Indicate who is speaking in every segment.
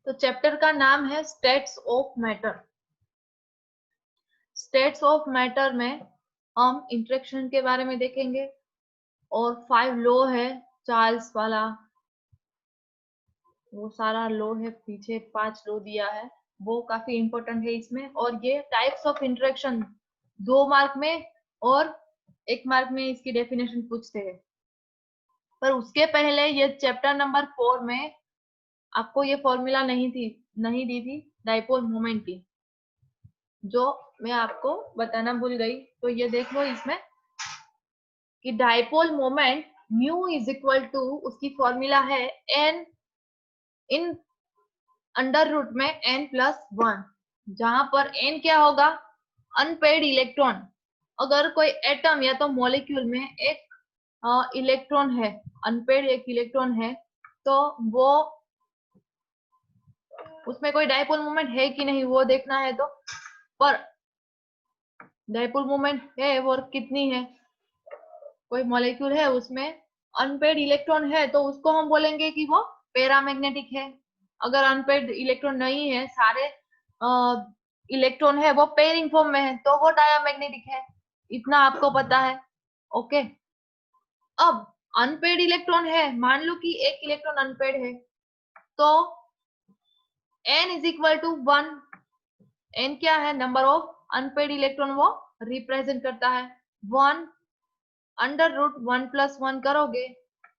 Speaker 1: तो चैप्टर का नाम है states of matter. States of matter में हम इंटरेक्शन के बारे में देखेंगे और 5 लॉ है चार्ल्स वाला, वो सारा लॉ है, पीछे 5 लॉ दिया है, वो काफी इंपॉर्टेंट है इसमें। और ये टाइप्स ऑफ इंटरेक्शन 2 मार्क में और 1 मार्क में इसकी डेफिनेशन पूछते हैं। पर उसके पहले ये चैप्टर नंबर 4 में आपको ये फॉर्मूला नहीं दी थी डाइपोल मोमेंट की, जो मैं आपको बताना भूल गई। तो ये देख लो इसमें कि dipole moment mu is equal to, उसकी फॉर्मूला है एन इन अंडर रूट में n+1, जहां पर n क्या होगा, अनपेड इलेक्ट्रॉन। अगर कोई एटम या तो मॉलिक्यूल में एक इलेक्ट्रॉन है, अनपेड एक इलेक्ट्रॉन है, तो वो उसमें कोई डाइपोल मोमेंट है कि नहीं वो देखना है। तो पर डाइपोल मोमेंट है वो कितनी है, कोई मॉलिक्यूल है उसमें अनपेड इलेक्ट्रॉन है तो उसको हम बोलेंगे कि वो पैरामैग्नेटिक है। अगर अनपेड इलेक्ट्रॉन नहीं है, सारे इलेक्ट्रॉन है वो पेयरिंग फॉर्म में है, तो वो डायमैग्नेटिक है। इतना आपको पता है। ओके, अब अनपेड इलेक्ट्रॉन है, मान लो कि एक इलेक्ट्रॉन अनपेड है, तो n is equal to 1। n क्या है, नंबर ऑफ अनपेड इलेक्ट्रॉन वो रिप्रेजेंट करता है। 1 अंडर रूट 1+1 करोगे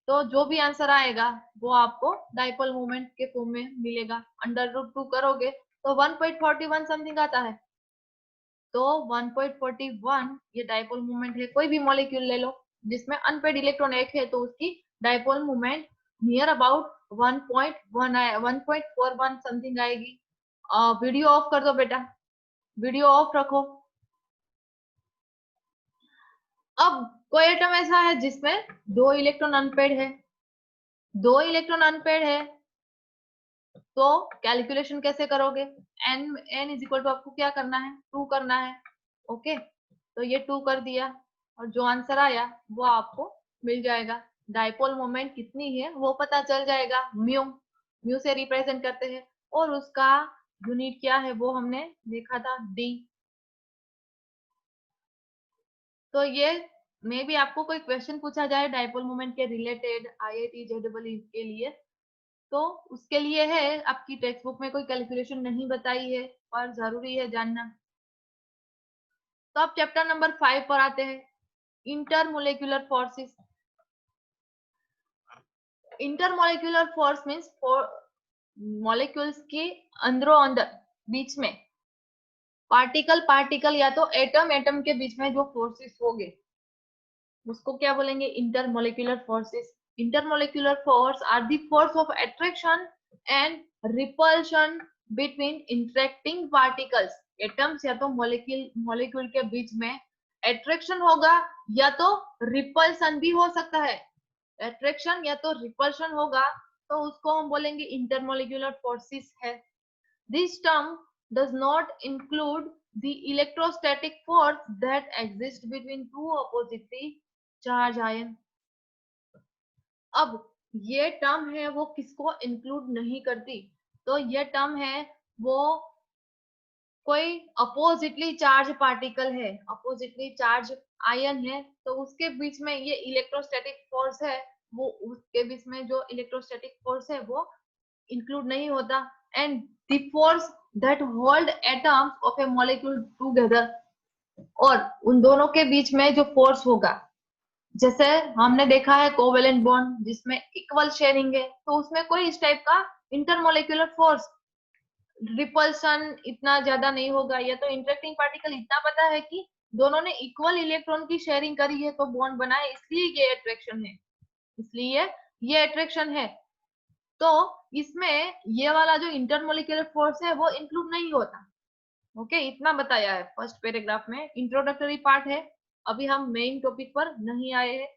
Speaker 1: तो जो भी आंसर आएगा वो आपको डाइपोल मोमेंट के फॉर्म में मिलेगा। अंडर रूट 2 करोगे तो 1.41 समथिंग आता है। तो 1.41 ये डाइपोल मोमेंट है। कोई भी मॉलिक्यूल ले लो जिसमें अनपेड इलेक्ट्रॉन एक है तो उसकी dipole moment near about 1.41 something आएगी। वीडियो ऑफ कर दो बेटा, वीडियो ऑफ रखो। अब कोई एटम ऐसा है जिसमें 2 इलेक्ट्रॉन अनपेड है, 2 इलेक्ट्रॉन अनपेड है, तो कैलकुलेशन कैसे करोगे, n इज इक्वल टू आपको क्या करना है, 2 करना है। ओके, तो ये 2 कर दिया और जो आंसर आया वो आपको मिल जाएगा। डाइपोल मोमेंट कितनी है वो पता चल जाएगा, म्यू, म्यू से रिप्रेजेंट करते हैं और उसका यूनिट क्या है वो हमने देखा था, डी। तो ये मे भी आपको कोई क्वेश्चन पूछा जाए डाइपोल मोमेंट के रिलेटेड IIT JEE के लिए, तो उसके लिए है, आपकी टेक्स्ट बुक में कोई कैलकुलेशन नहीं बताई है और जरूरी है जानना। तो अब चैप्टर नंबर 5 पर आते हैं, intermolecular forces. Intermolecular force means molecules के अंदरों अंदर बीच में पार्टिकल पार्टिकल या तो एटम एटम के बीच में जो फोर्सेस होंगे उसको क्या बोलेंगे, intermolecular forces. Intermolecular force are the force of attraction and repulsion between interacting particles. Atoms या तो मॉलिक्यूल के बीच में अट्रैक्शन होगा या तो रिपल्सन भी हो सकता है। अट्रैक्शन या तो रिपल्शन होगा तो उसको हम बोलेंगे इंटरमोलिकुलर फोर्सेस है। This term does not include the electrostatic force that exists between two oppositely charged ion। अब ये टर्म है वो किसको इंक्लूड नहीं करती, तो ये टर्म है वो कोई अपोजिटली चार्ज पार्टिकल है, अपोजिटली चार्ज आयन है, तो उसके बीच में ये इलेक्ट्रोस्टैटिक फोर्स है, वो उसके बीच में जो इलेक्ट्रोस्टैटिक फोर्स है वो इंक्लूड नहीं होता। And the force that hold atoms of A molecule together, और उन दोनों के बीच में जो फोर्स होगा, जैसे हमने देखा है कोवेलेंट बॉन्ड जिसमें इक्वल शेयरिंग है, तो उसमें कोई इस टाइप का इंटरमोलिकुलर फोर्स रिपल्सन इतना ज्यादा नहीं होगा। या तो इंटरेक्टिंग पार्टिकल इतना पता है कि दोनों ने इक्वल इलेक्ट्रॉन की शेयरिंग करी है तो बॉन्ड बना है, इसलिए ये अट्रैक्शन है, इसलिए ये अट्रैक्शन है। तो इसमें ये वाला जो इंटरमोलिकुलर फोर्स है वो इंक्लूड नहीं होता। ओके, इतना बताया है फर्स्ट पैराग्राफ में, इंट्रोडक्टरी पार्ट है, अभी हम मेन टॉपिक पर नहीं आए हैं।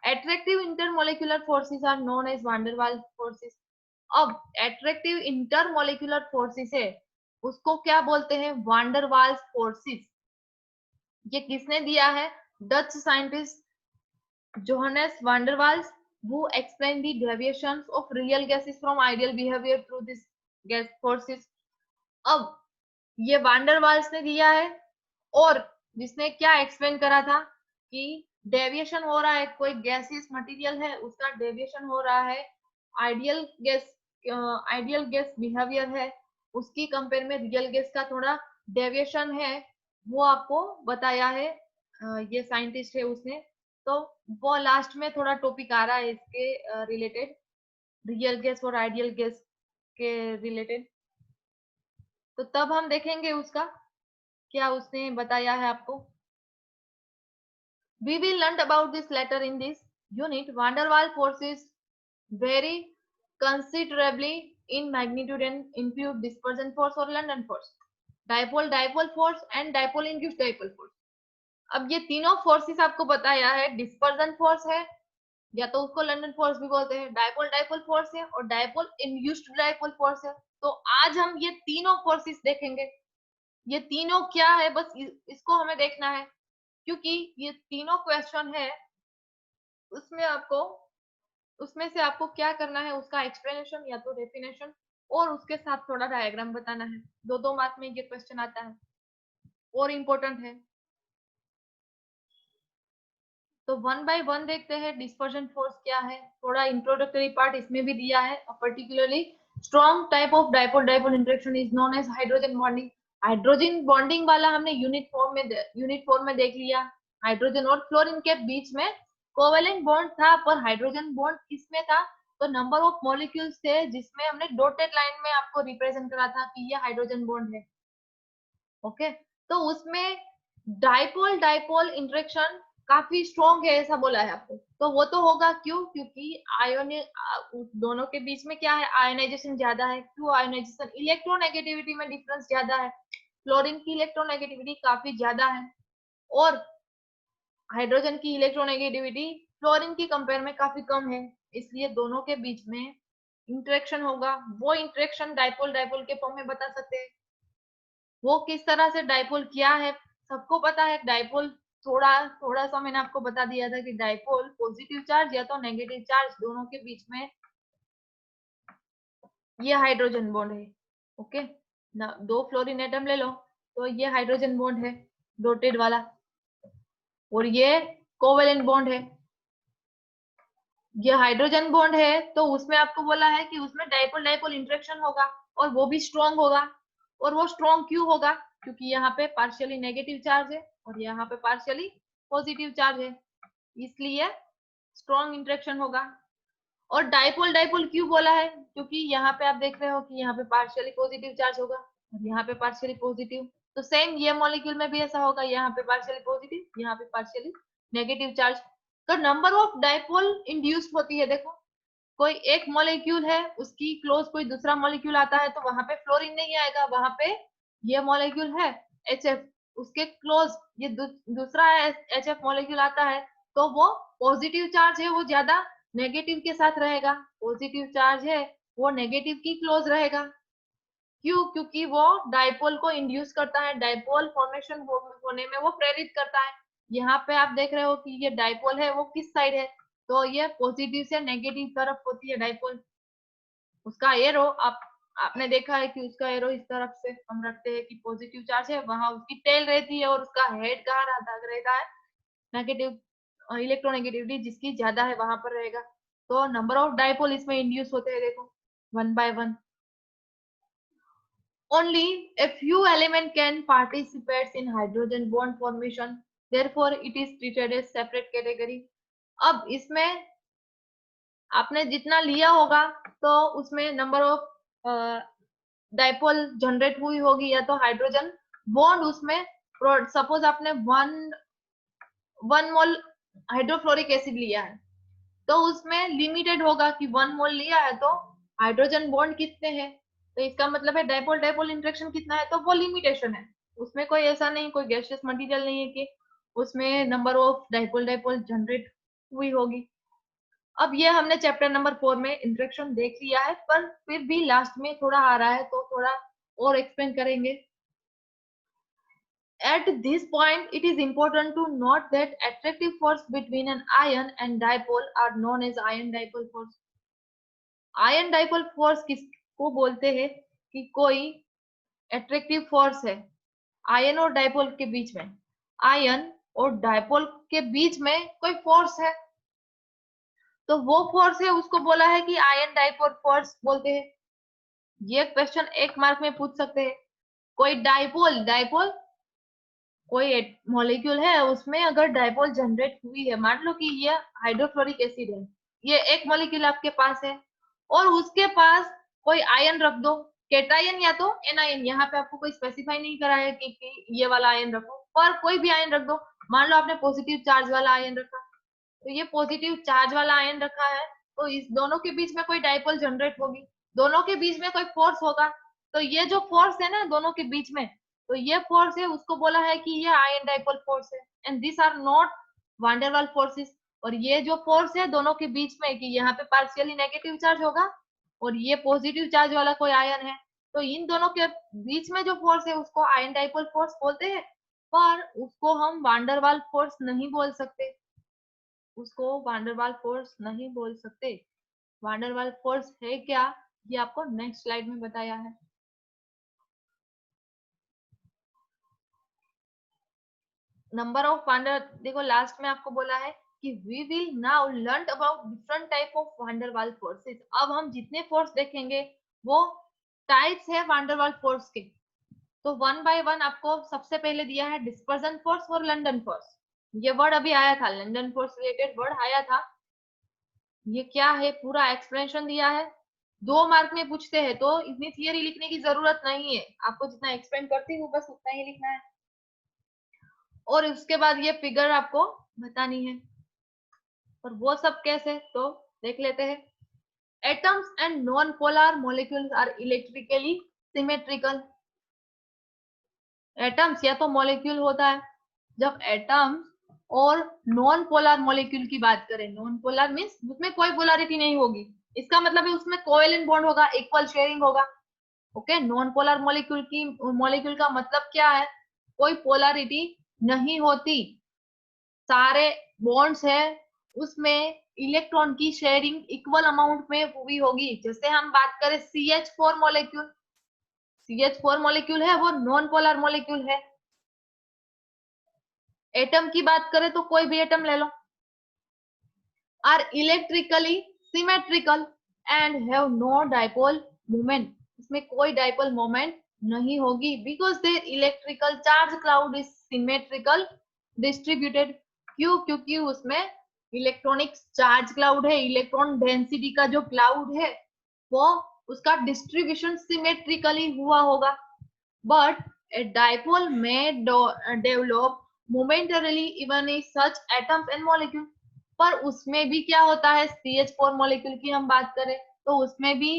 Speaker 1: Attractive intermolecular forces are known as van der Waals forces। अब attractive intermolecular forces है उसको क्या बोलते हैं, van der Waals forces। ये किसने दिया है, Dutch scientist Johannes van der Waals, who explain the deviations of real gases from ideal behavior through this gas forces. अब ये वान डेर वाल्स ने दिया है, और जिसने क्या एक्सप्लेन करा था कि डेविएशन हो रहा है, कोई गैसियस मटेरियल है उसका डेविएशन हो रहा है, ideal gas ideal gas behaviour है उसकी कंपेयर में रियल गैस का थोड़ा डेविएशन है, वो आपको बताया है ये साइंटिस्ट है उसने। तो वो लास्ट में थोड़ा टॉपिक आ रहा है इसके रिलेटेड, रियल गैस और आइडियल गैस के रिलेटेड। तो तब हम देखेंगे उसका क्या उसने बताया है आपको। We will learn about this later in this unit. Van der Waals forces vary considerably in magnitude and include dispersion force और London force, dipole force and dipole induced dipole force। अब ये तीनों फोर्सेस आपको बताया है, dispersion force है या तो उसको लंदन फोर्स भी बोलते हैं, डाइपोल फोर्स है और डाइपोल इंड्यूस्ड डाइपोल फोर्स है। तो आज हम ये तीनों फोर्सेस देखेंगे, ये तीनों क्या है बस इसको हमें देखना है, क्योंकि ये तीनों क्वेश्चन है उसमें आपको, उसमें से आपको क्या करना है उसका एक्सप्लेनेशन या तो डेफिनेशन और उसके साथ थोड़ा डायग्राम बताना है। दो दो मार्क में ये क्वेश्चन आता है और इम्पोर्टेंट है। तो वन बाय वन देखते हैं डिस्पर्जन फोर्स क्या है। थोड़ा इंट्रोडक्टरी पार्ट इसमें भी दिया है। Particularly strong type of dipole dipole interaction is known as hydrogen bonding. Hydrogen bonding वाला हमने यूनिट फॉर्म में देख लिया। हाइड्रोजन और फ्लोरीन के बीच में कोवेलेंट बॉन्ड था, पर हाइड्रोजन बॉन्ड किसमें था, तो नंबर ऑफ मॉलिक्यूल्स थे जिसमें हमने डॉटेड लाइन में आपको रिप्रेजेंट करा था कि ये हाइड्रोजन बॉन्ड है। ओके, तो उसमें डाइपोल डाइपोल इंटरेक्शन काफी स्ट्रॉन्ग है ऐसा बोला है आपको। तो वो तो होगा क्यों, क्योंकि आयोन दोनों के बीच में क्या है, आयोनाइजेशन ज्यादा है। क्यों आयोनाइजेशन, इलेक्ट्रोनेगेटिविटी में डिफरेंस ज्यादा है। फ्लोरीन की इलेक्ट्रोनेगेटिविटी काफी ज्यादा है और हाइड्रोजन की इलेक्ट्रोनेगेटिविटी फ्लोरीन की कंपेयर में काफी कम है, इसलिए दोनों के बीच में इंटरेक्शन होगा। वो इंटरेक्शन डाइपोल डाइपोल के फॉर्म में बता सकते हैं। वो किस तरह से डाइपोल क्या है सबको पता है। डाइपोल थोड़ा थोड़ा सा मैंने आपको बता दिया था कि डाइपोल पॉजिटिव चार्ज या तो नेगेटिव चार्ज दोनों के बीच में ये हाइड्रोजन बॉन्ड है। ओके ना, दो फ्लोरीन एटम ले लो तो ये हाइड्रोजन बॉन्ड है डॉटेड वाला, और ये कोवेलेंट बॉन्ड है। ये हाइड्रोजन बॉन्ड है तो उसमें आपको बोला है कि उसमें डाइपोल डाइपोल इंटरेक्शन होगा और वो भी स्ट्रॉन्ग होगा। और वो स्ट्रॉन्ग क्यों होगा, क्योंकि यहाँ पे पार्शियली नेगेटिव चार्ज है और यहाँ पे पार्शियली पॉजिटिव चार्ज है, इसलिए स्ट्रॉन्ग इंटरेक्शन होगा। और डाइपोल डाइपोल क्यों बोला है, क्योंकि यहाँ पे आप देख रहे हो कि यहाँ पे पार्शियली पॉजिटिव चार्ज होगा और यहाँ पे पार्शियली पॉजिटिव। तो सेम ये मॉलिक्यूल में भी ऐसा होगा, यहाँ पे पार्शियली पॉजिटिव यहाँ पे पार्शियली नेगेटिव चार्ज। तो नंबर ऑफ डाइपोल इंड्यूस्ड होती है। देखो कोई एक मॉलिक्यूल है उसकी क्लोज कोई दूसरा मॉलिक्यूल आता है तो वहां पे फ्लोरीन नहीं आएगा, वहां पे ये मॉलिक्यूल है HF, उसके क्लोज ये दूसरा HF मॉलिक्यूल आता है तो वो पॉजिटिव चार्ज है वो ज्यादा नेगेटिव के साथ रहेगा, पॉजिटिव चार्ज है वो नेगेटिव की क्लोज रहेगा। क्यों, क्योंकि वो डाइपोल को इंड्यूस करता है, डाइपोल फॉर्मेशन होने में वो प्रेरित करता है। यहाँ पे आप देख रहे हो कि ये डाइपोल है वो किस साइड है, तो ये पॉजिटिव से नेगेटिव तरफ होती है डाइपोल। उसका एरो आपने देखा है कि उसका एरो इस तरफ से हम रखते हैं कि पॉजिटिव चार्ज है, वहां उसकी टेल रहती है और उसका हेड कहाँ रहता है, नेगेटिव इलेक्ट्रोनेगेटिविटी जिसकी ज्यादा है वहां पर रहेगा। तो नंबर ऑफ डाइपोल इसमें इंड्यूस होते हैं, देखो one by one. Only a few element can participate in hydrogen bond formation, therefore it is treated as separate category। अब इसमें आपने जितना लिया होगा तो उसमें नंबर ऑफ डाइपोल जनरेट हुई होगी या तो हाइड्रोजन बॉन्ड उसमें, सपोज आपने वन मोल हाइड्रोफ्लोरिक एसिड लिया है तो उसमें लिमिटेड होगा कि 1 मोल लिया है तो हाइड्रोजन बॉन्ड कितने हैं, तो इसका मतलब है डाइपोल डाइपोल इंटरेक्शन कितना है, तो वो लिमिटेशन है। उसमें कोई ऐसा नहीं, कोई गैसियस मटेरियल नहीं है कि उसमें number of dipole dipole generate हुई होगी। अब ये हमने चैप्टर नंबर 4 में इंटरेक्शन देख लिया है, पर फिर भी लास्ट में थोड़ा आ रहा है तो थोड़ा और एक्सप्लेन करेंगे। At this point, it is important to note that attractive force between an ion and dipole are known as ion dipole force। Ion dipole force किसको बोलते हैं, कि कोई एट्रैक्टिव फोर्स है आयन और डायपोल के बीच में, आयन और डायपोल के बीच में कोई फोर्स है, तो वो फोर्स है उसको बोला है कि आयन डायपोल फोर्स बोलते हैं। ये क्वेश्चन 1 मार्क में पूछ सकते हैं। कोई डायपोल डायपोल कोई मॉलिक्यूल है उसमें अगर डायपोल जनरेट हुई है, मान लो कि ये हाइड्रोक्लोरिक एसिड है, ये एक मॉलिक्यूल आपके पास है और उसके पास कोई आयन रख दो, केटायन या तो एनायन, यहाँ पे आपको कोई स्पेसिफाई नहीं करा है कि ये वाला आयन रखो, पर कोई भी आयन रख दो। मान लो आपने पॉजिटिव चार्ज वाला आयन रखा, तो ये पॉजिटिव चार्ज वाला आयन रखा है, तो इस दोनों के बीच में कोई डायपोल जनरेट होगी, दोनों के बीच में कोई फोर्स होगा, तो ये जो फोर्स है ना दोनों के बीच में, तो ये फोर्स है उसको बोला है कि ये आयन डायपोल फोर्स है, and this are not van der Waals forces. और ये जो फोर्स है दोनों के बीच में कि यहाँ पे पार्शियली नेगेटिव चार्ज होगा और ये पॉजिटिव चार्ज वाला कोई आयन है, तो इन दोनों के बीच में जो फोर्स है उसको आयन डायपोल फोर्स बोलते हैं, पर उसको हम वान डेर वाल फोर्स नहीं बोल सकते, उसको वान डेर वाल फोर्स नहीं बोल सकते। वान डेर वाल फोर्स है क्या, ये आपको नेक्स्ट स्लाइड में बताया है। नंबर ऑफ वान डेर, देखो लास्ट में आपको बोला है कि we will now learn about different type of van der Waals forces. अब हम जितने फोर्स देखेंगे वो टाइप्स है वान डेर वाल फोर्स के। तो वन बाय वन आपको सबसे पहले दिया है डिस्पर्जन फोर्स और लंडन फोर्स। ये वर्ड अभी आया था, लंडन फोर्स रिलेटेड वर्ड आया था। ये क्या है पूरा एक्सप्लेनेशन दिया है, 2 मार्क में पूछते हैं, तो इतनी थियरी लिखने की जरूरत नहीं है, आपको जितना एक्सप्लेन करती हूँ बस उतना ही लिखना है, और उसके बाद ये फिगर आपको बतानी है। और वो सब कैसे, तो देख लेते हैं। Atoms and non polar molecules are electrically symmetrical. Atoms या तो मॉलिक्यूल होता है, जब एटम्स और नॉन पोलर मॉलिक्यूल की बात करें, नॉन पोलर मीन्स उसमें कोई पोलरिटी नहीं होगी, इसका मतलब है उसमें कोवेलेंट बॉन्ड होगा, इक्वल शेयरिंग होगा। ओके, नॉन पोलर मॉलिक्यूल का मतलब क्या है, कोई पोलरिटी नहीं होती, सारे बॉन्ड्स है उसमें इलेक्ट्रॉन की शेयरिंग इक्वल अमाउंट में हुई होगी। जैसे हम बात करें CH4 मॉलिक्यूल, CH4 मॉलिक्यूल है वो नॉन पोलर मॉलिक्यूल है। एटम की बात करें तो कोई भी एटम ले लो, are electrically symmetrical and have no dipole moment, इसमें कोई डाइपोल मोमेंट नहीं होगी, because their electrical charge cloud is symmetrical distributed. क्यों, क्योंकि उसमें इलेक्ट्रॉनिक चार्ज क्लाउड है, इलेक्ट्रॉन डेंसिटी का जो क्लाउड है वो उसका डिस्ट्रीब्यूशन सिमेट्रिकली हुआ होगा। but a dipole may develop momentarily even in such atoms and molecule। पर उसमें भी क्या होता है, CH4 मॉलिक्यूल की हम बात करें तो उसमें भी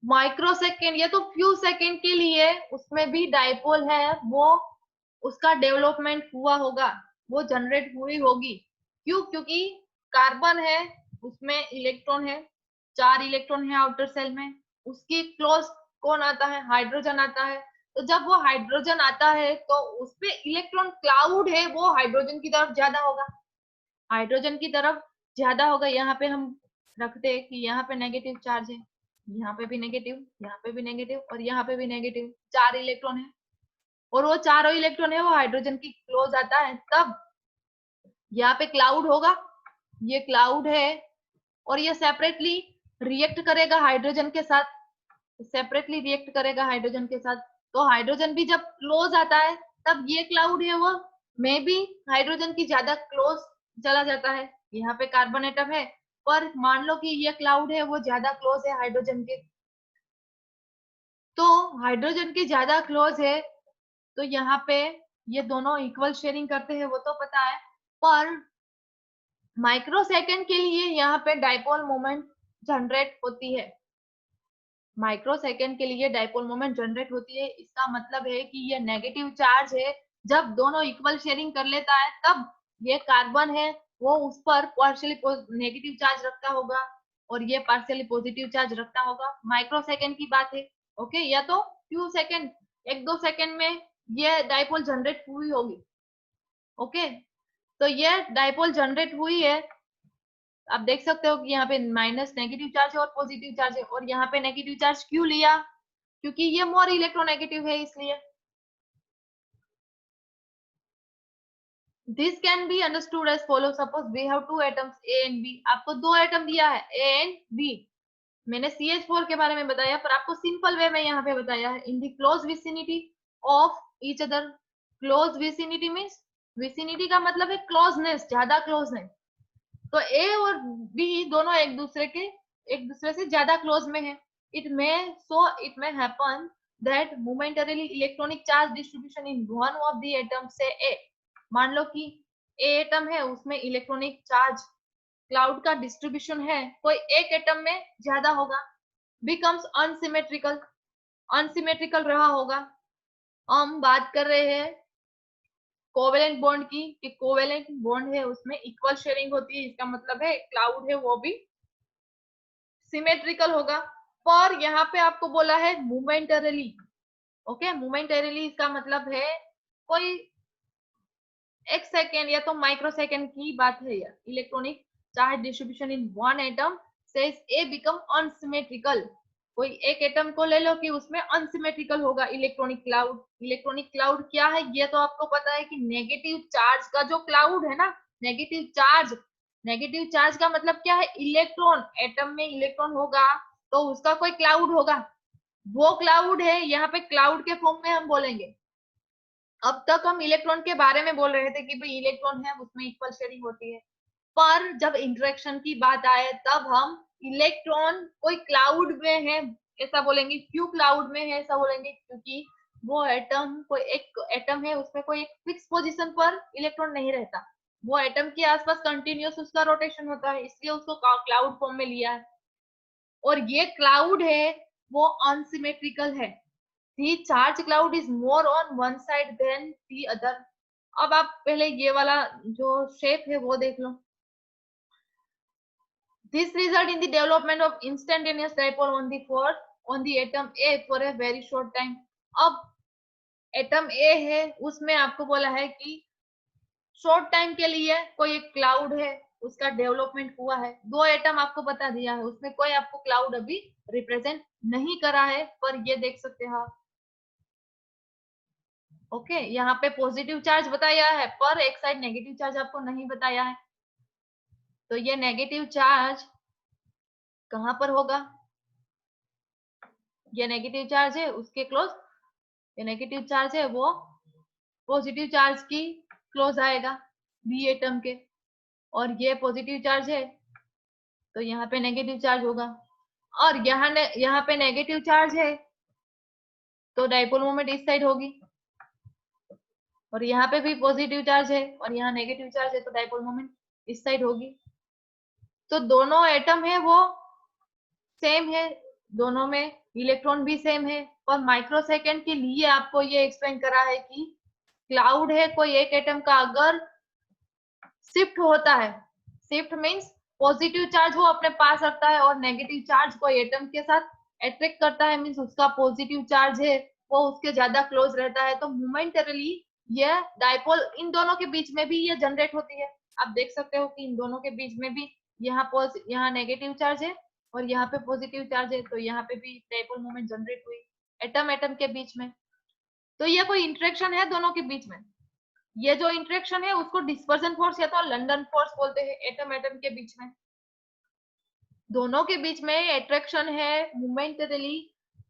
Speaker 1: माइक्रो सेकेंड या तो फ्यू सेकेंड के लिए उसमें भी डाइपोल है, वो उसका डेवलपमेंट हुआ होगा, वो जनरेट हुई होगी। क्यों, क्योंकि कार्बन है उसमें इलेक्ट्रॉन है, 4 इलेक्ट्रॉन है आउटर सेल में, उसकी क्लोज कौन आता है, हाइड्रोजन आता है, तो जब वो हाइड्रोजन आता है तो उसपे इलेक्ट्रॉन क्लाउड है वो हाइड्रोजन की तरफ ज्यादा होगा, हाइड्रोजन की तरफ ज्यादा होगा। यहाँ पे हम रखते हैं कि यहाँ पे नेगेटिव चार्ज है, यहाँ पे भी नेगेटिव, यहाँ पे भी नेगेटिव और यहाँ पे भी नेगेटिव, 4 इलेक्ट्रॉन है, और वो चारों इलेक्ट्रॉन है वो हाइड्रोजन की क्लोज आता है, तब यहाँ पे क्लाउड होगा, ये क्लाउड है, और ये सेपरेटली रिएक्ट करेगा हाइड्रोजन के साथ, सेपरेटली रिएक्ट करेगा हाइड्रोजन के साथ। तो हाइड्रोजन भी जब क्लोज आता है तब ये क्लाउड है वो में भी हाइड्रोजन की ज्यादा क्लोज चला जाता है। यहाँ पे कार्बन एटम है पर मान लो कि ये क्लाउड है वो ज्यादा क्लोज है हाइड्रोजन के, तो हाइड्रोजन की ज्यादा क्लोज है, तो यहाँ पे ये दोनों इक्वल शेयरिंग करते हैं वो तो पता है, पर माइक्रो सेकेंड के लिए यहाँ पे डाइपोल मोमेंट जनरेट होती है, माइक्रो सेकेंड के लिए डाइपोल मोमेंट जनरेट होती है। इसका मतलब है कि ये नेगेटिव चार्ज है, जब दोनों इक्वल शेयरिंग कर लेता है तब ये कार्बन है वो उस पर पार्शियली नेगेटिव चार्ज रखता होगा और ये पार्शियली पॉजिटिव चार्ज रखता होगा, माइक्रो सेकेंड की बात है। ओके, या तो फ्यू सेकेंड, 1-2 सेकेंड में ये डाइपोल जनरेट हुई होगी। ओके, तो ये डाइपोल जनरेट हुई है, आप देख सकते हो कि यहाँ पे माइनस नेगेटिव चार्ज है और पॉजिटिव चार्ज है, और यहाँ पे नेगेटिव चार्ज क्यों लिया, क्योंकि ये मोर इलेक्ट्रोनेगेटिव है इसलिए। This can be understood as follow, suppose we have two atoms A and B, आपको दो एटम दिया है ए एंड बी, मैंने CH4 के बारे में बताया पर आपको सिंपल वे में यहाँ पे बताया है, in the close vicinity of each other. Close vicinity means, vicinity का मतलब है क्लोजनेस, ज्यादा क्लोजनेस, तो ए और बी दोनों एक दूसरे से ज्यादा क्लोज में है। It may happen that momentarily electronic charge distribution in one of the atom से ए, मान लो कि ए एटम है उसमें इलेक्ट्रॉनिक चार्ज क्लाउड का डिस्ट्रीब्यूशन है, कोई एक एटम में ज्यादा होगा, बिकम्स अनसिमेट्रिकल, अनसिमेट्रिकल रहा होगा। हम बात कर रहे हैं कोवेलेंट बॉन्ड की, कि कोवेलेंट बॉन्ड है उसमें इक्वल शेयरिंग होती है, इसका मतलब है क्लाउड है वो भी सिमेट्रिकल होगा। पर यहाँ पे आपको बोला है मोमेंटरीली, ओके, मोमेंटरीली इसका मतलब है कोई एक सेकेंड या तो माइक्रो सेकेंड की बात है, या electronic charge distribution in one atom says A become unsymmetrical, कोई एक एटम को ले लो कि उसमें अनसिमेट्रिकल होगा इलेक्ट्रॉनिक क्लाउड। इलेक्ट्रॉनिक क्लाउड क्या है ये तो आपको पता है कि नेगेटिव चार्ज का जो क्लाउड है ना, नेगेटिव चार्ज, नेगेटिव चार्ज का मतलब क्या है, इलेक्ट्रॉन, एटम में इलेक्ट्रॉन होगा तो उसका कोई क्लाउड होगा, वो क्लाउड है, यहाँ पे क्लाउड के फॉर्म में हम बोलेंगे। अब तक हम इलेक्ट्रॉन के बारे में बोल रहे थे कि भाई इलेक्ट्रॉन है उसमें इक्वल शेयरिंग होती है, पर जब इंटरेक्शन की बात आए तब हम इलेक्ट्रॉन कोई क्लाउड में है ऐसा बोलेंगे, क्यों क्लाउड में है ऐसा बोलेंगे, क्योंकि वो एटम, कोई एक एटम है उसमें कोई एक फिक्स पोजीशन पर इलेक्ट्रॉन नहीं रहता, वो एटम के आसपास कंटिन्यूस उसका रोटेशन होता है, इसलिए उसको क्लाउड फॉर्म में लिया है। और ये क्लाउड है वो अनसिमेट्रिकल है, the charge cloud is more on one side than the other। अब आप पहले ये वाला जो शेप है वो देख लो, this result in the development of instantaneous dipole on the atom A for a very short time। अब एटम A है उसमें आपको बोला है कि शॉर्ट टाइम के लिए कोई एक क्लाउड है उसका डेवलपमेंट हुआ है, दो एटम आपको बता दिया है उसमें कोई आपको क्लाउड अभी रिप्रेजेंट नहीं करा है, पर ये देख सकते हैं आप, ओके यहाँ पे पॉजिटिव चार्ज बताया है पर एक साइड नेगेटिव चार्ज आपको नहीं बताया है, तो ये नेगेटिव चार्ज कहां पर होगा, ये नेगेटिव चार्ज है उसके क्लोज, ये नेगेटिव चार्ज है वो पॉजिटिव चार्ज की क्लोज आएगा बी एटम के, और ये पॉजिटिव चार्ज है तो यहाँ पे नेगेटिव चार्ज होगा, और यहाँ पे नेगेटिव चार्ज है तो डाइपोल मोमेंट इस साइड होगी, और यहाँ पे भी पॉजिटिव चार्ज है और यहाँ नेगेटिव चार्ज है तो डाइपोल मोमेंट इस साइड होगी। तो दोनों एटम है वो सेम है, दोनों में इलेक्ट्रॉन भी सेम है, पर माइक्रो सेकेंड के लिए आपको ये एक्सप्लेन करा है कि क्लाउड है कोई एक एटम का अगर शिफ्ट होता है, शिफ्ट मींस पॉजिटिव चार्ज वो अपने पास रखता है और नेगेटिव चार्ज कोई एटम के साथ अट्रैक्ट करता है, मींस उसका पॉजिटिव चार्ज है वो उसके ज्यादा क्लोज रहता है, तो मोमेंटरली ये डाइपोल इन दोनों के बीच में भी ये जनरेट होती है। आप देख सकते हो कि इन दोनों के बीच में भी यहाँ नेगेटिव चार्ज है और यहाँ पे पॉजिटिव चार्ज है, तो यहाँ पे भी डाइपोल मोमेंट जनरेट हुई एटम एटम के बीच में, तो ये कोई इंटरेक्शन है दोनों के बीच में। ये जो इंटरेक्शन है उसको डिस्पर्जन फोर्स या तो लंडन फोर्स बोलते हैं, एटम एटम के बीच में, दोनों के बीच में अट्रैक्शन है मोमेंटरली,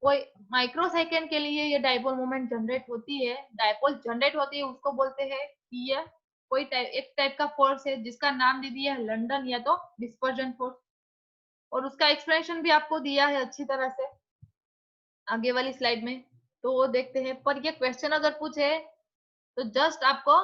Speaker 1: कोई माइक्रो सेकेंड के लिए ये डाइपोल मोमेंट जनरेट होती है, डाइपोल जनरेट होती है उसको बोलते हैं कि ये कोई एक टाइप का फोर्स है जिसका नाम दे दिया है लंडन या तो डिस्पर्जन फोर्स, और उसका एक्सप्लेनेशन भी आपको दिया है अच्छी तरह से आगे वाली स्लाइड में, तो वो देखते हैं। पर ये क्वेश्चन अगर पूछे तो जस्ट आपको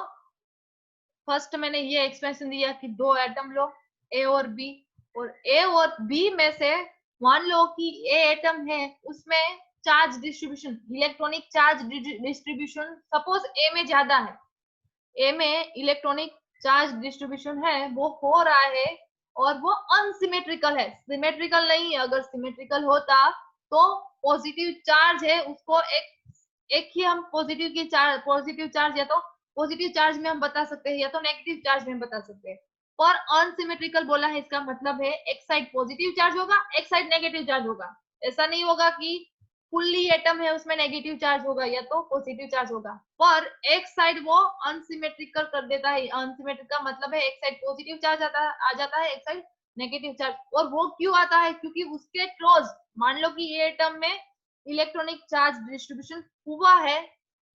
Speaker 1: फर्स्ट मैंने ये एक्सप्लेनेशन दिया कि दो एटम लो ए और बी, और ए और बी में से मान लो कि ए एटम है उसमें charge distribution, electronic charge distribution suppose A में ज्यादा है, ए में इलेक्ट्रॉनिक चार्ज डिस्ट्रीब्यूशन है वो हो रहा है और वो अनसिमेट्रिकल है, सिमेट्रिकल नहीं है, अगर सिमेट्रिकल होता तो पॉजिटिव चार्ज है उसको एक ही हम पॉजिटिव चार्ज या तो पॉजिटिव चार्ज में हम बता सकते हैं या तो नेगेटिव चार्ज में बता सकते हैं, पर अनसिमेट्रिकल बोला है इसका मतलब है एक साइड पॉजिटिव चार्ज होगा एक साइड नेगेटिव चार्ज होगा, ऐसा नहीं होगा कि फुल्ली एटम है उसमें नेगेटिव चार्ज होगा या तो पॉजिटिव चार्ज होगा, पर एक साइड वो अनसिमेट्रिकल कर देता है। अनसिमेट्रिक का मतलब है एक साइड पॉजिटिव चार्ज आ जाता है, एक साइड नेगेटिव चार्ज। और वो क्यों आता है? क्योंकि उसके क्लोज, मान लो कि ये एटम में इलेक्ट्रॉनिक चार्ज डिस्ट्रीब्यूशन हुआ है,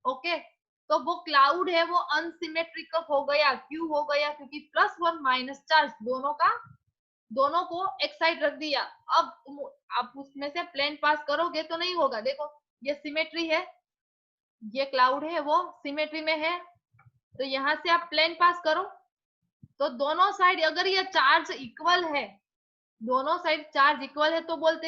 Speaker 1: ओके, तो वो क्लाउड है वो अनसिमेट्रिकल हो गया। क्यों हो गया? क्योंकि प्लस वन माइनस चार्ज दोनों को एक साइड रख दिया। अब आप उसमें से प्लेन पास करोगे तो नहीं होगा। देखो ये सिमेट्री है, ये क्लाउड है वो सिमेट्री में है, तो यहां से आप प्लेन पास करो तो दोनों साइड अगर ये चार्ज इक्वल है, दोनों साइड चार्ज इक्वल है तो बोल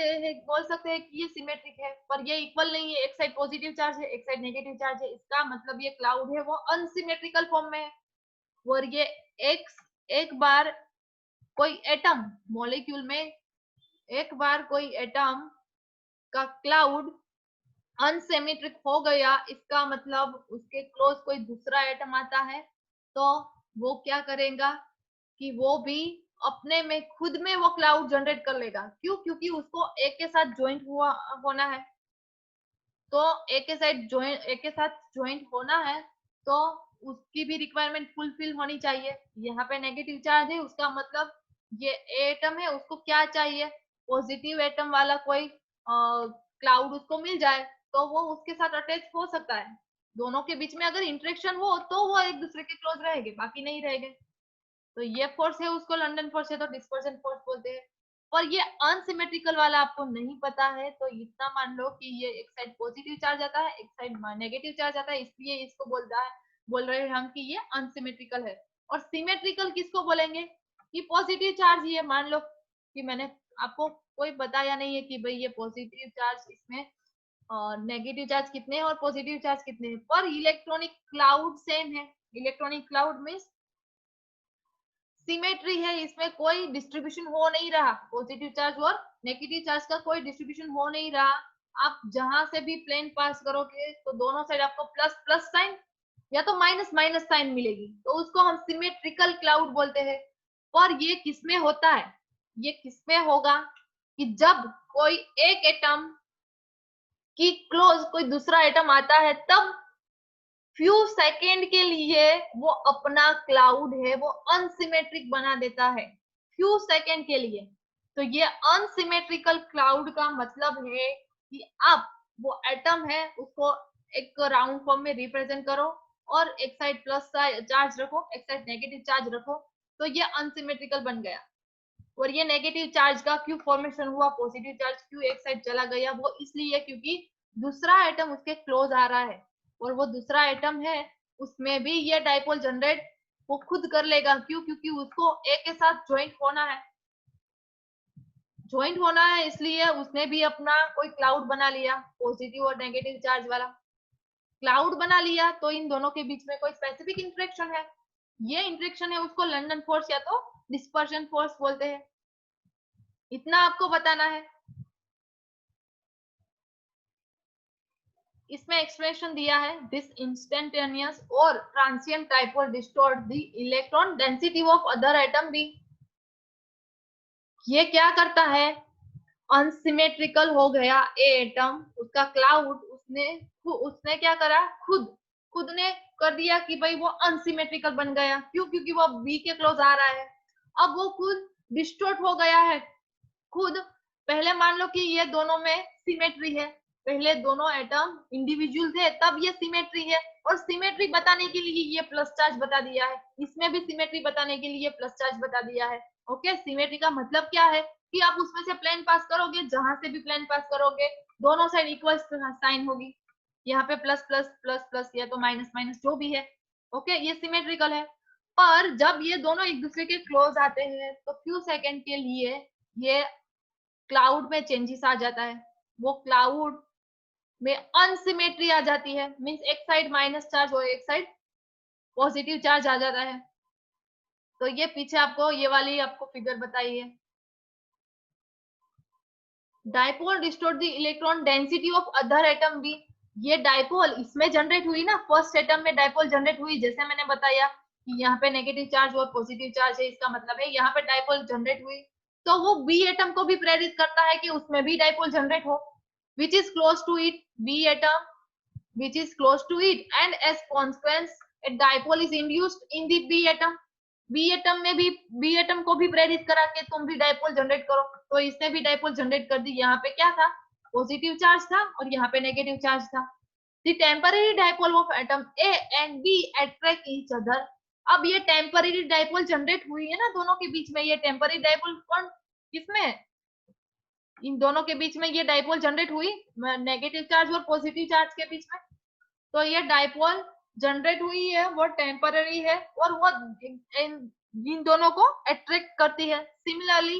Speaker 1: सकते हैं कि ये सिमेट्रिक है। पर ये इक्वल नहीं है, एक साइड पॉजिटिव चार्ज है, एक साइड नेगेटिव चार्ज है, इसका मतलब ये क्लाउड है वो अनसिमेट्रिकल फॉर्म में है। और ये एक बार कोई एटम मॉलिक्यूल में, एक बार कोई एटम का क्लाउड अनसिमेट्रिक हो गया, इसका मतलब उसके क्लोज कोई दूसरा एटम आता है तो वो क्या करेगा कि वो भी अपने में खुद में वो क्लाउड जनरेट कर लेगा। क्यों? क्योंकि उसको एक के साथ ज्वाइंट होना है, तो एक के साथ ज्वाइंट होना है तो उसकी भी रिक्वायरमेंट फुलफिल होनी चाहिए। यहाँ पे नेगेटिव चार्ज है, उसका मतलब ये एटम है उसको क्या चाहिए? पॉजिटिव एटम वाला कोई क्लाउड उसको मिल जाए तो वो उसके साथ अटैच हो सकता है। दोनों के बीच में अगर इंटरेक्शन हो तो वो एक दूसरे के क्लोज रहेंगे, बाकी नहीं रहेंगे। तो ये फोर्स है उसको लंडन फोर्स है तो डिस्पर्सन फोर्स बोलते हैं। और ये अनसिमेट्रिकल वाला आपको नहीं पता है तो इतना मान लो कि ये एक साइड पॉजिटिव चार्ज आता है, एक साइड नेगेटिव चार्ज आता है, इसलिए इसको बोल रहे हैं हम कि ये अनसिमेट्रिकल है। और सिमेट्रिकल किसको बोलेंगे? कि पॉजिटिव चार्ज, ये मान लो कि मैंने आपको कोई बताया नहीं है कि भाई ये पॉजिटिव चार्ज, इसमें नेगेटिव चार्ज कितने हैं और पॉजिटिव चार्ज कितने हैं, पर इलेक्ट्रॉनिक क्लाउड सेम है। इलेक्ट्रॉनिक क्लाउड मीन्स सिमेट्री है, इसमें कोई डिस्ट्रीब्यूशन हो नहीं रहा, पॉजिटिव चार्ज और नेगेटिव चार्ज का कोई डिस्ट्रीब्यूशन हो नहीं रहा। आप जहां से भी प्लेन पास करोगे तो दोनों साइड आपको प्लस प्लस साइन या तो माइनस माइनस साइन मिलेगी, तो उसको हम सिमेट्रिकल क्लाउड बोलते हैं। पर ये किसमें होता है? ये किसमें होगा कि जब कोई एक एटम की क्लोज कोई दूसरा एटम आता है तब फ्यू सेकेंड के लिए वो अपना क्लाउड है वो अनसिमेट्रिक बना देता है, फ्यू सेकेंड के लिए। तो ये अनसिमेट्रिकल क्लाउड का मतलब है कि आप वो एटम है उसको एक राउंड फॉर्म में रिप्रेजेंट करो और एक साइड प्लस चार्ज रखो, एक साइड नेगेटिव चार्ज रखो, तो ये अनसिमेट्रिकल बन गया। और ये नेगेटिव चार्ज का क्यों फॉर्मेशन हुआ, पॉजिटिव चार्ज क्यों एक साइड चला गया, वो इसलिए क्योंकि दूसरा एटम उसके क्लोज आ रहा है और वो दूसरा एटम है उसमें भी ये डाइपोल जनरेट वो खुद कर लेगा। क्यों? क्योंकि उसको एक के साथ ज्वाइंट होना है, इसलिए उसने भी अपना कोई क्लाउड बना लिया, पॉजिटिव और नेगेटिव चार्ज वाला क्लाउड बना लिया। तो इन दोनों के बीच में कोई स्पेसिफिक इंटरेक्शन है, ये इंटरेक्शन है उसको लंडन फोर्स या तो डिस्पर्शन फोर्स बोलते हैं। इतना आपको बताना है। इसमें एक्सप्रेशन दिया है, दिस इंस्टेंटेनियस और transient dipole distort the electron density of other atom भी। ये क्या करता है? अनसिमेट्रिकल हो गया ए एटम, उसका क्लाउड उसने क्या करा? खुद ने कर दिया कि भाई वो अनसिमेट्रिकल बन गया। क्यों? क्योंकि वो बी के क्लोज आ रहा है, अब वो खुद डिस्टॉर्ट हो गया है खुद। पहले मान लो कि ये दोनों में सिमेट्री है, पहले दोनों एटम इंडिविजुअल थे तब ये सिमेट्री है, और सिमेट्री बताने के लिए ये प्लस चार्ज बता दिया है, इसमें भी सिमेट्री बताने के लिए प्लस चार्ज बता दिया है। ओके, सिमेट्री का मतलब क्या है कि आप उसमें से प्लेन पास करोगे, जहां से भी प्लेन पास करोगे दोनों साइड इक्वल साइन होगी, यहाँ पे प्लस प्लस प्लस प्लस या तो माइनस माइनस जो भी है। ओके, ये सिमेट्रिकल है। पर जब ये दोनों एक दूसरे के क्लोज आते हैं तो फ्यू सेकेंड के लिए ये क्लाउड में चेंजेस आ जाता है, वो क्लाउड में अनसिमेट्री आ जाती है, मींस एक साइड माइनस चार्ज और एक साइड पॉजिटिव चार्ज आ जाता है। तो ये पीछे आपको ये वाली आपको फिगर बताई है, dipole distort the electron density of other atom भी। ये डाइपोल इसमें जनरेट हुई ना, फर्स्ट एटम में डाइपोल जनरेट हुई, जैसे मैंने बताया कि यहाँ पे नेगेटिव चार्ज और पॉजिटिव चार्ज है, इसका मतलब है यहाँ पे डाइपोल जनरेट हुई, तो वो बी एटम को भी प्रेरित करता है कि उसमें भी डाइपोल जनरेट हो। which is close to it, B atom, which is close to it, and as consequence a dipole is induced in the B atom. B atom में भी, बी एटम को भी प्रेरित करा के तुम भी डाइपोल जनरेट करो, तो इसने भी डाइपोल जनरेट कर दी। यहाँ पे क्या था, पॉजिटिव चार्ज था और यहाँ पे नेगेटिव चार्ज था। The temporary dipole of atom A and B attract each other. अब ये टेम्पररी डाइपोल जनरेट हुई है ना दोनों के बीच में, ये टेम्पररी डाइपोल कौन, किसमें, इन दोनों के बीच में ये डाइपोल जनरेट हुई नेगेटिव चार्ज और पॉजिटिव चार्ज के बीच में। तो ये डाइपोल जनरेट हुई है वो टेम्पररी है और वो इन दोनों को अट्रैक्ट करती है। Similarly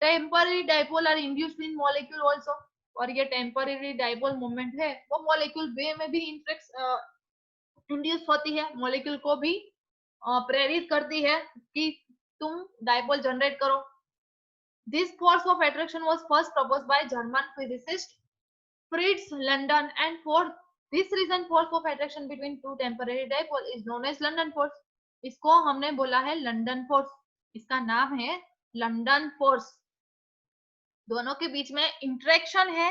Speaker 1: temporary dipole are induced in molecule also, और ये टेम्पररी डाइपोल मूवमेंट है वो मॉलिक्यूल वे में भी इंड्यूस होती है, मॉलिक्यूल को भी प्रेरित करती है कि तुम डाइपोल जनरेट करो। This force of attraction was first proposed by German physicist Fritz London, and for this reason force of attraction between two temporary dipole is known as London force. इसको हमने बोला है लंदन फोर्स, इसका नाम है London force. दोनों के बीच में इंटरेक्शन है,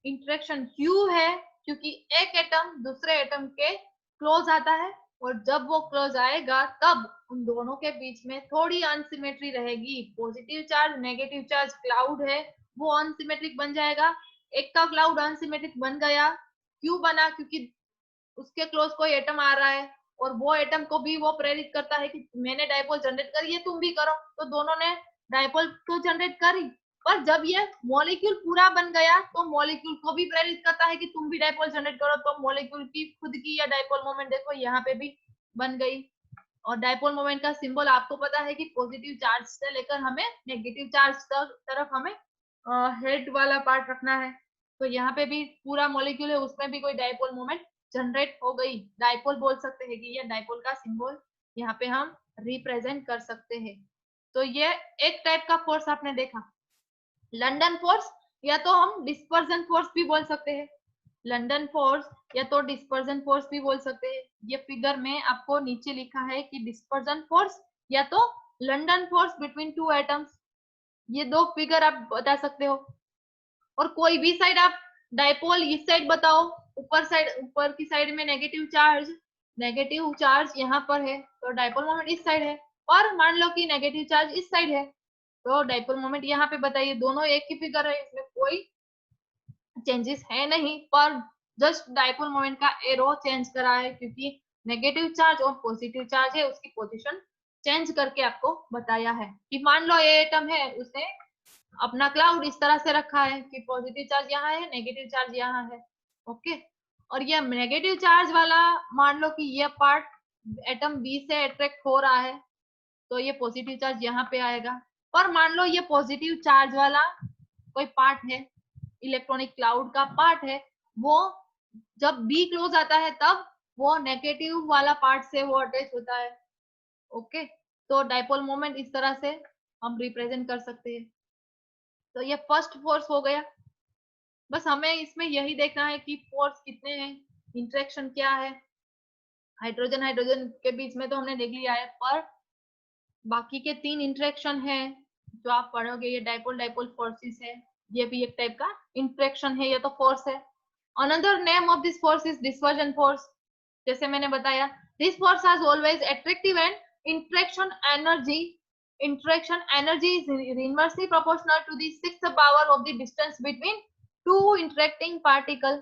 Speaker 1: इंटरेक्शन क्यों है, क्योंकि एक एटम दूसरे एटम के क्लोज आता है और जब वो क्लोज आएगा तब उन दोनों के बीच में थोड़ी अनसिमेट्री रहेगी। Positive charge negative charge cloud है वो अनसिमेट्रिक बन जाएगा। एक का क्लाउड अनसिमेट्रिक बन गया, क्यों बना, क्योंकि उसके क्लोज कोई एटम आ रहा है और वो एटम को भी वो प्रेरित करता है कि मैंने डाइपोल जनरेट करी है तुम भी करो, तो दोनों ने डाइपोल तो जनरेट करी। पर जब ये मॉलिक्यूल पूरा बन गया तो मॉलिक्यूल को भी प्रेरित करता है कि तुम भी डाइपोल जनरेट करो, तो मॉलिक्यूल की खुद की या डाइपोल मोमेंट देखो यहाँ पे भी बन गई। और डाइपोल मोमेंट का सिंबल आपको पता है कि पॉजिटिव चार्ज से लेकर हमें नेगेटिव चार्ज तरफ हमें हेड वाला पार्ट रखना है। तो यहाँ पे भी पूरा मॉलिक्यूल है उसमें भी कोई डाइपोल मोमेंट जनरेट हो गई, डाइपोल बोल सकते हैं कि ये डाइपोल का सिंबल यहाँ पे हम रिप्रेजेंट कर सकते हैं। तो ये एक टाइप का फोर्स आपने देखा, लंदन फोर्स, या तो हम डिस्पर्जन फोर्स भी बोल सकते हैं, लंदन फोर्स या तो डिस्पर्जन फोर्स भी बोल सकते हैं। ये फिगर में आपको नीचे लिखा है कि डिस्पर्जन फोर्स या तो London force between two atoms, ये दो फिगर आप बता सकते हो। और कोई भी साइड आप डाइपोल इस साइड बताओ, ऊपर साइड, ऊपर की साइड में नेगेटिव चार्ज यहाँ पर है तो डाइपोल मोमेंट इस साइड है, और मान लो कि नेगेटिव चार्ज इस साइड है तो डाइपोल मोमेंट यहाँ पे बताइए। दोनों एक ही फिगर है, इसमें कोई चेंजेस है नहीं, पर जस्ट डाइपोल मोमेंट का एरो चेंज करा है क्योंकि नेगेटिव चार्ज और पॉजिटिव चार्ज है उसकी पोजीशन चेंज करके आपको बताया है कि मान लो ये एटम है उसने अपना क्लाउड इस तरह से रखा है कि पॉजिटिव चार्ज यहाँ है नेगेटिव चार्ज यहाँ है, ओके। और ये नेगेटिव चार्ज वाला मान लो कि ये पार्ट एटम बी से अट्रैक्ट हो रहा है तो ये पॉजिटिव चार्ज यहाँ पे आएगा। पर मान लो ये पॉजिटिव चार्ज वाला कोई पार्ट है, इलेक्ट्रॉनिक क्लाउड का पार्ट है, वो जब बी क्लोज आता है तब वो नेगेटिव वाला पार्ट से वो अटैच होता है, ओके। तो डाइपोल मोमेंट इस तरह से हम रिप्रेजेंट कर सकते हैं। तो ये फर्स्ट फोर्स हो गया। बस हमें इसमें यही देखना है कि फोर्स कितने हैं, इंटरेक्शन क्या है। हाइड्रोजन हाइड्रोजन के बीच में तो हमने देख लिया है, पर बाकी के 3 इंटरेक्शन है जो आप पढ़ोगे, ये डाइपोल डाइपोल फोर्सेस है, ये भी एक टाइप का इंटरेक्शन है, ये तो फोर्स है। Another name of this force is dispersion force. जैसे मैंने बताया, this force has always attractive and interaction energy is inversely proportional to the sixth power of the distance between two interacting particle,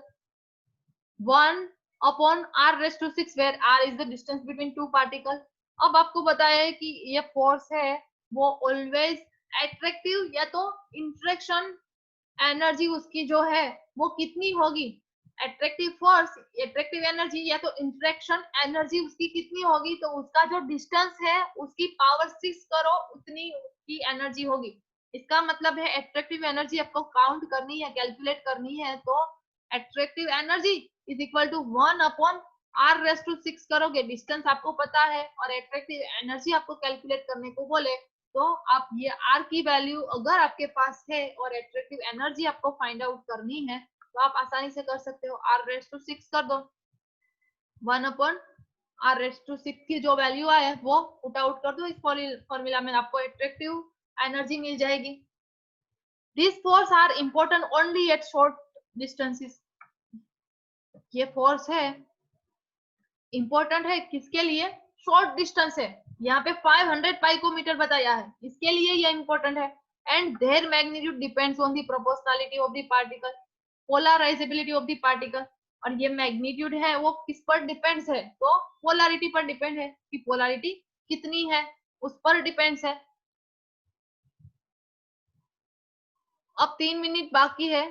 Speaker 1: 1 upon r raised to 6 where r is the distance between two particle। अब आपको बताया है कि ये force है वो always attractive या तो इंटरेक्शन एनर्जी उसकी जो है वो कितनी होगी, अट्रैक्टिव फोर्स अट्रैक्टिव एनर्जी या तो इंटरेक्शन एनर्जी उसकी कितनी होगी, तो उसका जो डिस्टेंस है उसकी पावर 6 करो उतनी की एनर्जी होगी। इसका मतलब है अट्रैक्टिव एनर्जी आपको काउंट करनी है, कैलकुलेट करनी है, तो attractive energy is equal to 1 upon r raise to 6 करोगे, डिस्टेंस आपको पता है और अट्रैक्टिव एनर्जी आपको कैलकुलेट करने को बोले तो आप ये r की वैल्यू अगर आपके पास है और अट्रैक्टिव एनर्जी आपको फाइंड आउट करनी है तो आप आसानी से कर सकते हो। r रेस टू 6 कर दो, 1 अपॉन r रेस टू 6 की जो वैल्यू आए वो पुट आउट कर दो इस फॉर्मूला में, आपको अट्रैक्टिव एनर्जी मिल जाएगी। These forces are important only at short distances, ये फोर्स है इंपॉर्टेंट है किसके लिए, शॉर्ट डिस्टेंस है, यहाँ पे 500 पाइकोमीटर बताया है, इसके लिए ये इंपॉर्टेंट है। And there magnitude depends on the proportionality of the particle, polarisability of the particle, और ये मैग्नीट्यूड है वो किस पर डिपेंड्स है, तो पोलैरिटी पर डिपेंड है कि पोलैरिटी कितनी है उस पर डिपेंड्स है। अब 3 मिनट बाकी है।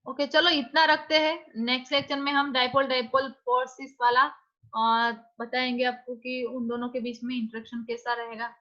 Speaker 1: ओके चलो इतना रखते हैं, नेक्स्ट लेक्चर में हम डाइपोल डाइपोल फोर्सेस वाला बताएंगे आपको कि उन दोनों के बीच में इंटरेक्शन कैसा रहेगा।